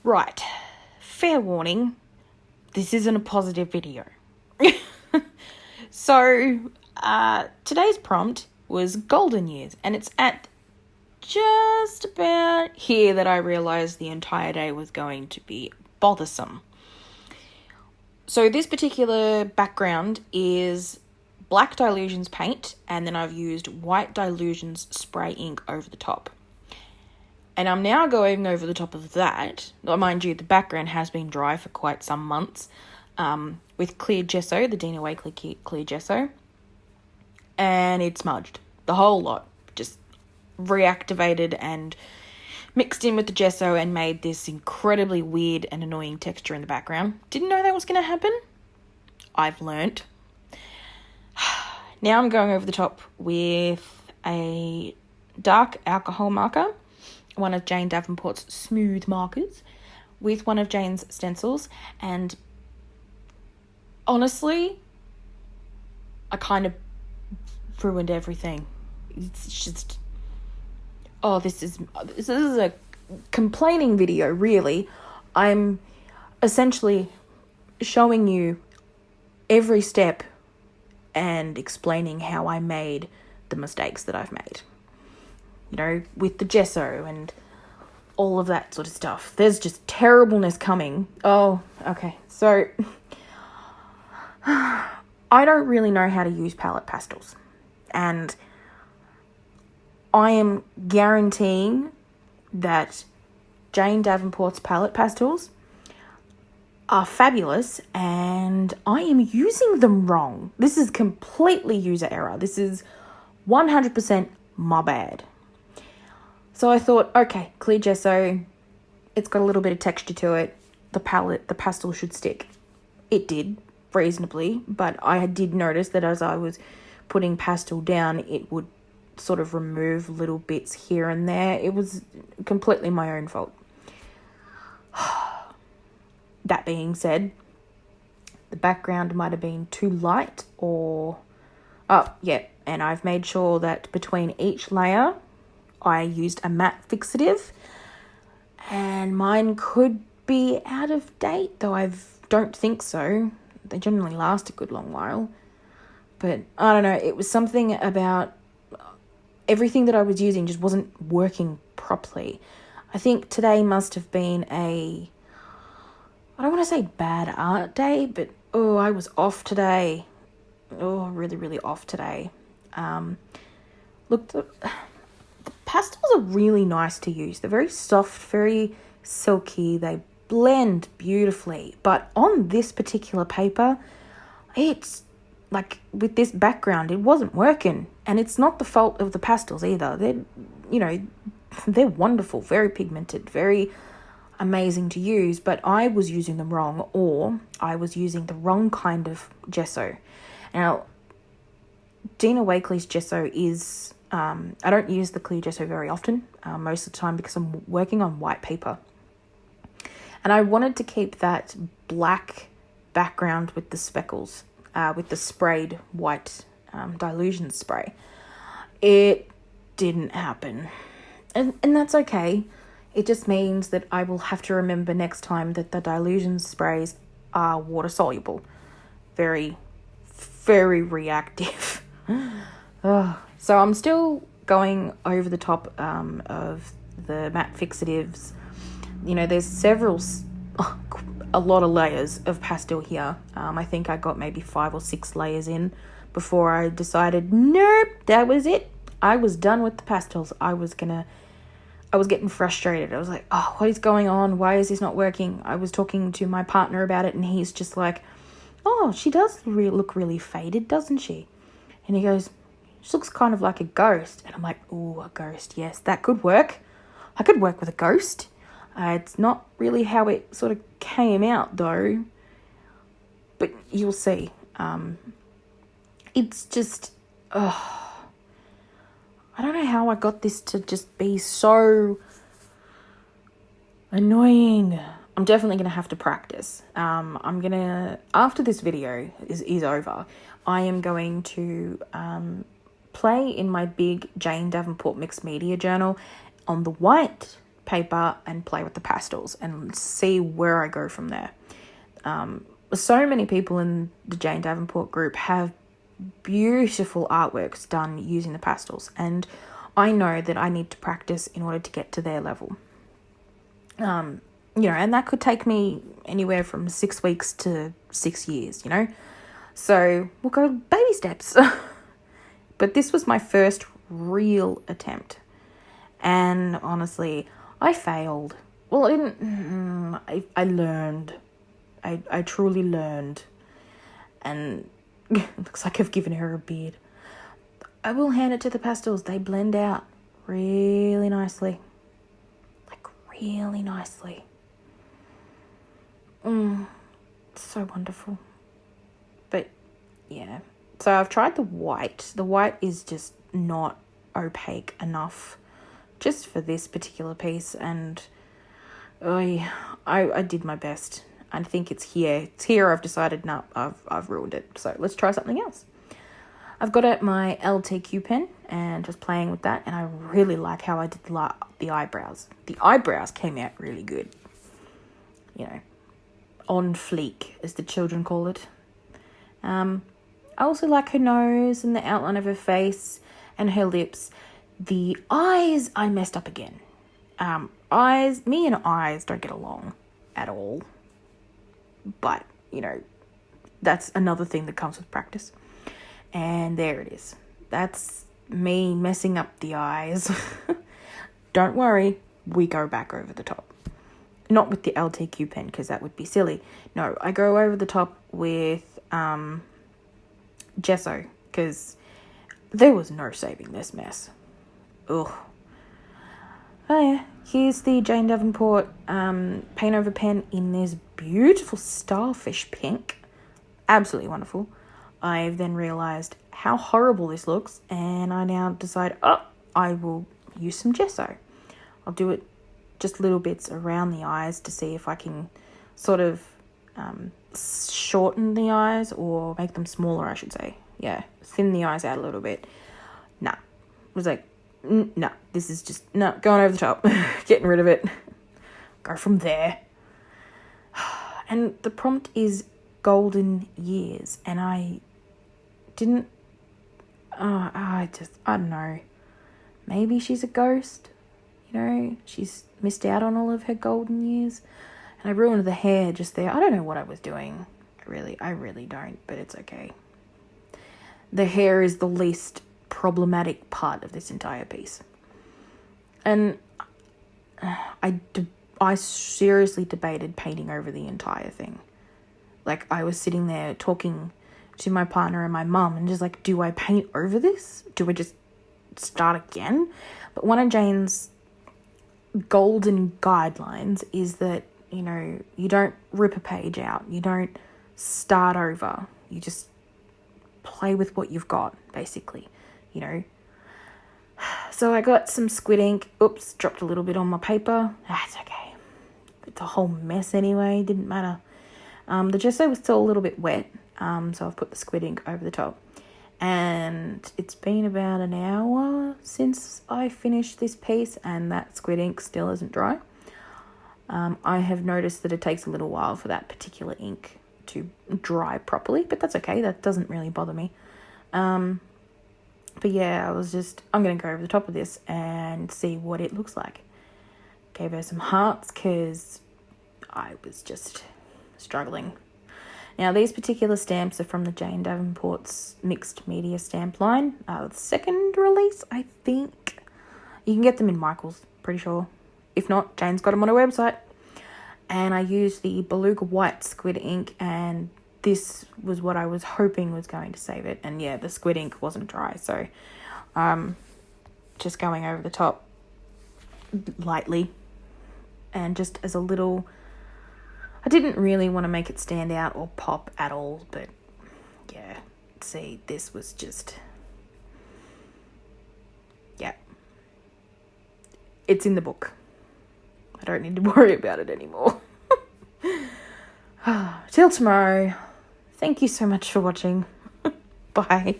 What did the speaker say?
Right, fair warning, this isn't a positive video. So, today's prompt was golden years, and it's at just about here that I realised the entire day was going to be bothersome. So this particular background is black Dylusions paint, and then I've used white Dylusions spray ink over the top. And I'm now going over the top of that. Mind you, the background has been dry for quite some months, with clear gesso, the Dina Wakley clear gesso, and it smudged. The whole lot just reactivated and mixed in with the gesso and made this incredibly weird and annoying texture in the background. Didn't know that was going to happen. I've learnt. Now I'm going over the top with a dark alcohol marker, one of Jane Davenport's smooth markers, with one of Jane's stencils, and honestly, I kind of ruined everything. It's just, this is a complaining video, really. I'm essentially showing you every step and explaining how I made the mistakes that I've made. You know, with the gesso and all of that sort of stuff. There's just terribleness coming. Oh, okay. So, I don't really know how to use palette pastels. And I am guaranteeing that Jane Davenport's palette pastels are fabulous, and I am using them wrong. This is completely user error. This is 100% my bad. So I thought, okay, clear gesso, it's got a little bit of texture to it. The pastel should stick. It did, reasonably, but I did notice that as I was putting pastel down, it would sort of remove little bits here and there. It was completely my own fault. That being said, the background might have been too light and I've made sure that between each layer I used a matte fixative, and mine could be out of date, though I don't think so. They generally last a good long while. But I don't know, it was something about everything that I was using just wasn't working properly. I think today must have been I don't want to say bad art day, but I was off today. Really, really off today. Look, the pastels are really nice to use. They're very soft, very silky. They blend beautifully. But on this particular paper, it's like with this background, it wasn't working. And it's not the fault of the pastels either. They're wonderful, very pigmented, very amazing to use, but I was using them wrong, or I was using the wrong kind of gesso. Now, Dina Wakley's gesso is, I don't use the clear gesso very often, most of the time because I'm working on white paper. And I wanted to keep that black background with the speckles, with the sprayed white Dylusion spray. It didn't happen. And that's okay. It just means that I will have to remember next time that the Dylusion sprays are water soluble. Very, very reactive. So I'm still going over the top of the matte fixatives. You know, there's a lot of layers of pastel here. I think I got maybe 5 or 6 layers in before I decided, nope, that was it. I was done with the pastels. I was getting frustrated. I was like, what is going on? Why is this not working? I was talking to my partner about it, and he's just like, she does look really faded, doesn't she? And he goes, she looks kind of like a ghost. And I'm like, a ghost, yes, that could work. I could work with a ghost. It's not really how it sort of came out, though. But you'll see. It's just, I don't know how I got this to just be so annoying. I'm definitely going to have to practice. After this video is over, I am going to play in my big Jane Davenport mixed media journal on the white paper and play with the pastels and see where I go from there. So many people in the Jane Davenport group have beautiful artworks done using the pastels, and I know that I need to practice in order to get to their level. And that could take me anywhere from 6 weeks to 6 years, So we'll go baby steps. But this was my first real attempt. And honestly, I failed. Well, I learned. I truly learned. And it looks like I've given her a beard. I will hand it to the pastels. They blend out really nicely. Like, really nicely. So wonderful. But, yeah. So I've tried the white. The white is just not opaque enough just for this particular piece, and I did my best. I think it's here. It's here I've decided, no, I've ruined it. So let's try something else. I've got out my LTQ pen and just playing with that, and I really like how I did the eyebrows. The eyebrows came out really good. On fleek, as the children call it. I also like her nose and the outline of her face and her lips. The eyes, I messed up again. Me and eyes don't get along at all. But, that's another thing that comes with practice. And there it is. That's me messing up the eyes. Don't worry, we go back over the top. Not with the LTQ pen, because that would be silly. No, I go over the top with gesso, because there was no saving this mess. Ugh. Oh yeah, here's the Jane Davenport paint over pen in this beautiful starfish pink. Absolutely wonderful. I've then realised how horrible this looks, and I now decide, I will use some gesso. I'll do it just little bits around the eyes to see if I can sort of shorten the eyes, or make them smaller, I should say. Yeah, thin the eyes out a little bit. Nah. It was like, no, this is just, no, going over the top. Getting rid of it. Go from there. And the prompt is golden years, and I didn't, I don't know. Maybe she's a ghost. She's missed out on all of her golden years. And I ruined the hair just there. I don't know what I was doing. I really don't, but it's okay. The hair is the least problematic part of this entire piece. And I seriously debated painting over the entire thing. Like, I was sitting there talking to my partner and my mum and just like, do I paint over this? Do I just start again? But one of Jane's golden guidelines is that, you don't rip a page out. You don't start over. You just play with what you've got, basically, So I got some squid ink. Oops, dropped a little bit on my paper. That's okay. It's a whole mess anyway. Didn't matter. The gesso was still a little bit wet, so I've put the squid ink over the top. And it's been about an hour since I finished this piece, and that squid ink still isn't dry. I have noticed that it takes a little while for that particular ink to dry properly, but that's okay. That doesn't really bother me. But yeah, I'm going to go over the top of this and see what it looks like. Gave her some hearts because I was just struggling. Now, these particular stamps are from the Jane Davenport's mixed media stamp line. The second release, I think. You can get them in Michael's, pretty sure. If not, Jane's got them on her website. And I used the Beluga White squid ink, and this was what I was hoping was going to save it. And yeah, the squid ink wasn't dry, so just going over the top lightly, and just as a little, I didn't really want to make it stand out or pop at all, but yeah, see, this was just, yeah, it's in the book. I don't need to worry about it anymore. Till tomorrow. Thank you so much for watching. Bye.